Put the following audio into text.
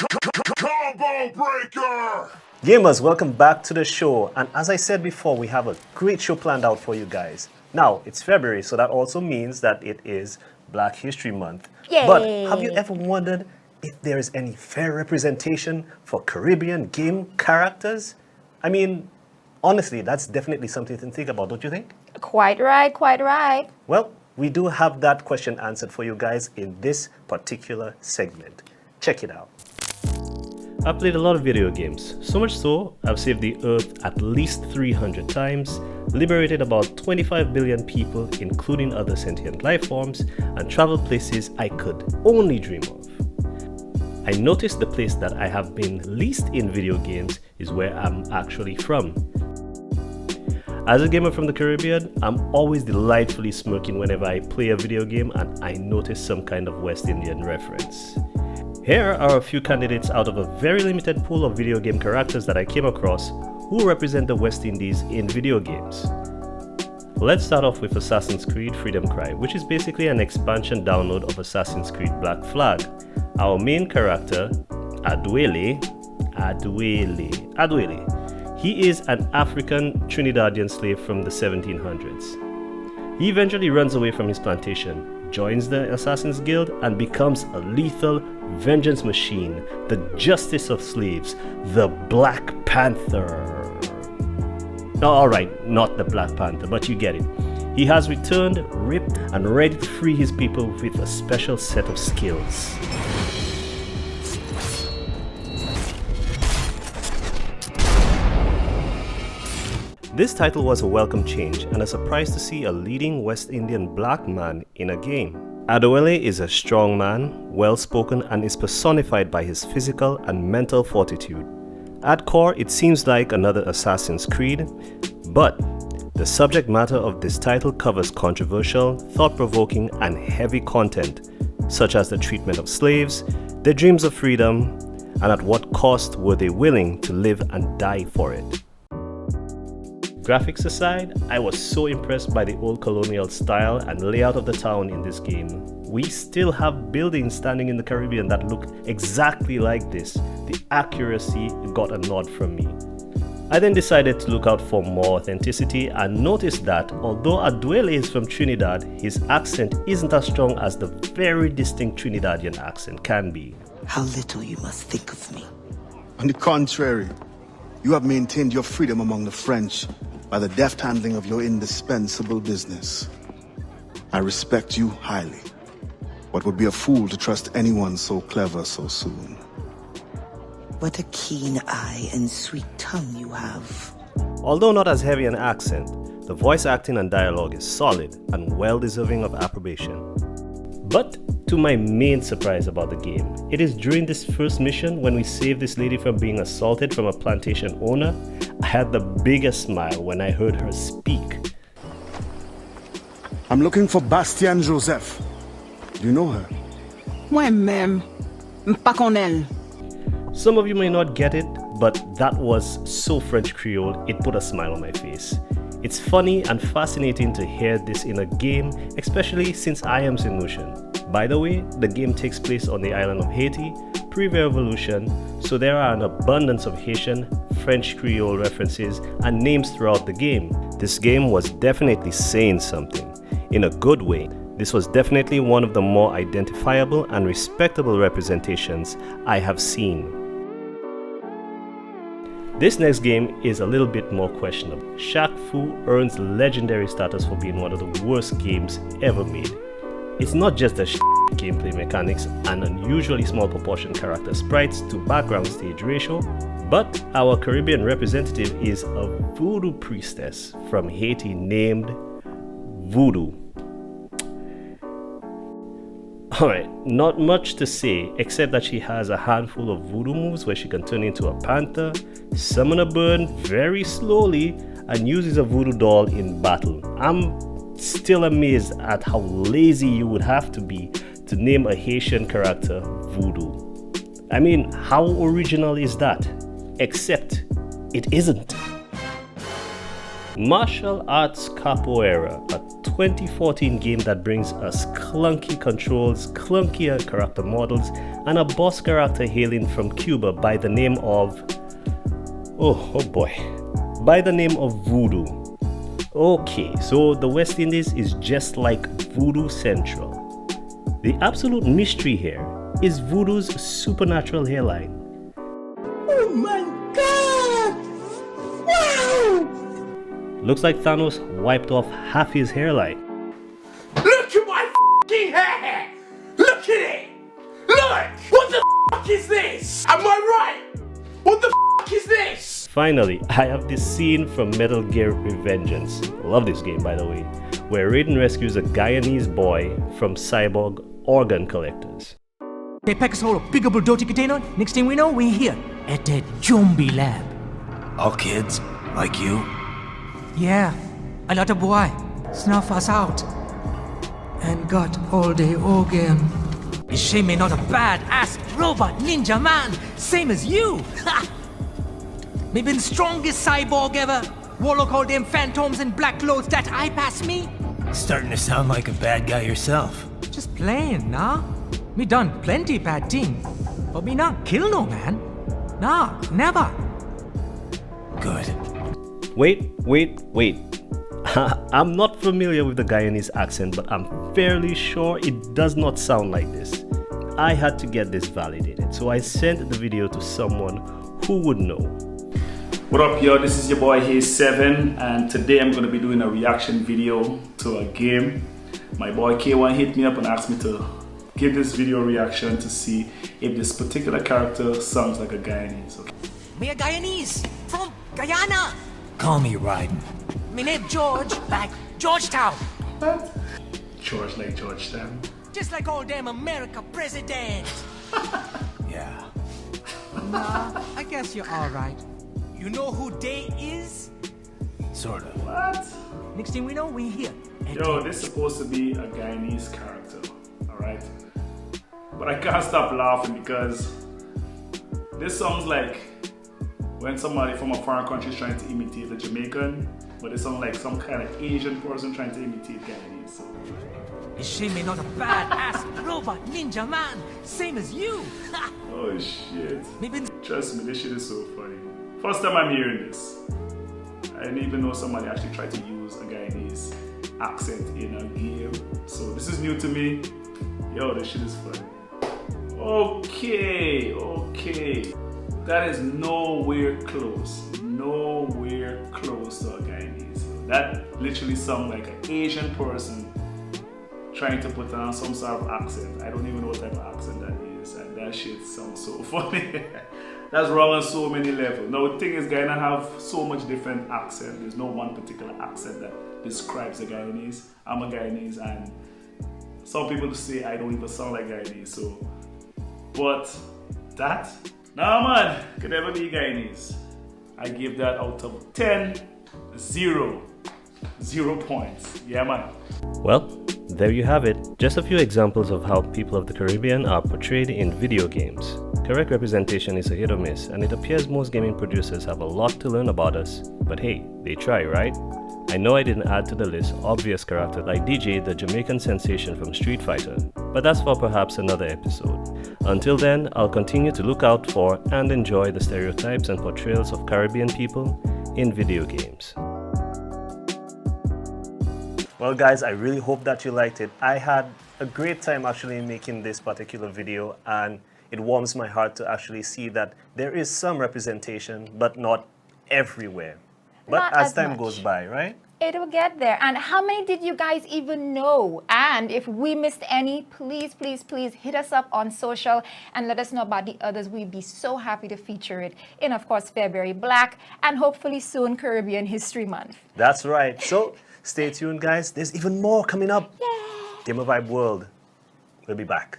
Combo breaker! Gamers, welcome back to the show. And as I said before, we have a great show planned out for you guys. Now, it's February, so that also means that it is Black History Month. Yay. But have you ever wondered if there is any fair representation for Caribbean game characters? I mean, honestly, that's definitely something to think about, don't you think? Quite right, quite right. Well, we do have that question answered for you guys in this particular segment. Check it out. I've played a lot of video games, so much so I've saved the Earth at least 300 times, liberated about 25 billion people, including other sentient life forms, and traveled places I could only dream of. I noticed the place that I have been least in video games is where I'm actually from. As a gamer from the Caribbean, I'm always delightfully smirking whenever I play a video game and I notice some kind of West Indian reference. Here are a few candidates out of a very limited pool of video game characters that I came across who represent the West Indies in video games. Let's start off with Assassin's Creed Freedom Cry, which is basically an expansion download of Assassin's Creed Black Flag. Our main character, Adwele, he is an African Trinidadian slave from the 1700s. He eventually runs away from his plantation, joins the Assassin's Guild, and becomes a lethal vengeance machine, the justice of slaves, the Black Panther. No, alright, not the Black Panther, but you get it. He has returned, ripped, and ready to free his people with a special set of skills. This title was a welcome change and a surprise to see a leading West Indian black man in a game. Adewale is a strong man, well-spoken, and is personified by his physical and mental fortitude. At core, it seems like another Assassin's Creed, but the subject matter of this title covers controversial, thought-provoking, and heavy content, such as the treatment of slaves, their dreams of freedom, and at what cost were they willing to live and die for it. Graphics aside, I was so impressed by the old colonial style and layout of the town in this game. We still have buildings standing in the Caribbean that look exactly like this. The accuracy got a nod from me. I then decided to look out for more authenticity and noticed that although Adwele is from Trinidad, his accent isn't as strong as the very distinct Trinidadian accent can be. How little you must think of me. On the contrary, you have maintained your freedom among the French by the deft handling of your indispensable business. I respect you highly, but would be a fool to trust anyone so clever so soon. What a keen eye and sweet tongue you have. Although not as heavy an accent, the voice acting and dialogue is solid and well deserving of approbation. But to my main surprise about the game, it is during this first mission when we save this lady from being assaulted from a plantation owner, I had the biggest smile when I heard her speak. I'm looking for Bastien Joseph. Do you know her? Moi-même, m'pas qu'on elle. Some of you may not get it, but that was so French Creole, it put a smile on my face. It's funny and fascinating to hear this in a game, especially since I am Saint-Lucian. By the way, the game takes place on the island of Haiti, pre-revolution, so there are an abundance of Haitian, French Creole references and names throughout the game. This game was definitely saying something, in a good way. This was definitely one of the more identifiable and respectable representations I have seen. This next game is a little bit more questionable. Shaq Fu earns legendary status for being one of the worst games ever made. It's not just the gameplay mechanics and unusually small proportion character sprites to background stage ratio, but our Caribbean representative is a voodoo priestess from Haiti named Voodoo. Alright, not much to say except that she has a handful of voodoo moves where she can turn into a panther, summon a bird very slowly, and uses a voodoo doll in battle. I'm still amazed at how lazy you would have to be to name a Haitian character Voodoo. I mean, how original is that? Except it isn't. Martial Arts Capoeira, a 2014 game that brings us clunky controls, clunkier character models, and a boss character hailing from Cuba by the name of... by the name of Voodoo. Okay, so the West Indies is just like Voodoo Central. The absolute mystery here is Voodoo's supernatural hairline. Oh my God! Wow! Looks like Thanos wiped off half his hairline. Look at my f***ing hair! Look at it! Look! What the f*** is this? Am I right? What the f*** is this? Finally, I have this scene from Metal Gear Revengeance. Love this game, by the way, where Raiden rescues a Guyanese boy from cyborg organ collectors. They pack us all a pickable dirty container. Next thing we know, we're here at the zombie lab. All kids, like you? Yeah, a lot of boy snuff us out and got all the organ. Is she me not a badass robot ninja man, same as you? Maybe the strongest cyborg ever. Warlock all them phantoms and black clothes that eye pass me. Starting to sound like a bad guy yourself. Just playing, nah? Me done plenty bad thing, but me not kill no man. Nah, never. Good. Wait. I'm not familiar with the Guyanese accent, but I'm fairly sure it does not sound like this. I had to get this validated, so I sent the video to someone who would know. What up, yo? This is your boy Hey7, and today I'm going to be doing a reaction video to a game. My boy K1 hit me up and asked me to give this video reaction to see if this particular character sounds like a Guyanese. Okay. Me a Guyanese from Guyana. Call me Raiden. Me name George, like Georgetown. What? George like Georgetown? Just like all damn America president. Yeah. Nah, I guess you're alright. You know who they is? Sort of. What? Next thing we know, we here. Yo, this is supposed to be a Guyanese character, alright? But I can't stop laughing because this sounds like when somebody from a foreign country is trying to imitate a Jamaican, but it sounds like some kind of Asian person trying to imitate Guyanese. So. Is she me not a badass robot ninja man, same as you? Oh shit. Maybe Trust me, this shit is so funny. First time I'm hearing this. I didn't even know somebody actually tried to use a Guyanese accent in a game. So this is new to me. Yo, this shit is funny. Okay. That is nowhere close to a Guyanese. That literally sounds like an Asian person trying to put on some sort of accent. I don't even know what type of accent that is, and that shit sounds so funny. That's wrong on so many levels. Now the thing is, Guyana have so much different accent. There's no one particular accent that describes a Guyanese. I'm a Guyanese, and some people say I don't even sound like Guyanese. So, but that, nah man, could never be Guyanese. I give that out of 10, 0 points. Yeah man. Well, there you have it. Just a few examples of how people of the Caribbean are portrayed in video games. Correct representation is a hit or miss, and it appears most gaming producers have a lot to learn about us. But hey, they try, right? I know I didn't add to the list obvious characters like DJ, the Jamaican sensation from Street Fighter, but that's for perhaps another episode. Until then, I'll continue to look out for and enjoy the stereotypes and portrayals of Caribbean people in video games. Well guys, I really hope that you liked it. I had a great time actually making this particular video, and it warms my heart to actually see that there is some representation, but not everywhere. But Not as as time much. goes by, right? It will get there. And how many did you guys even know? And if we missed any, please hit us up on social and let us know about the others. We'd be so happy to feature it in, of course, February Black and hopefully soon Caribbean History Month. That's right. So stay tuned, guys. There's even more coming up. Yay! Gamer Vibe World. We'll be back.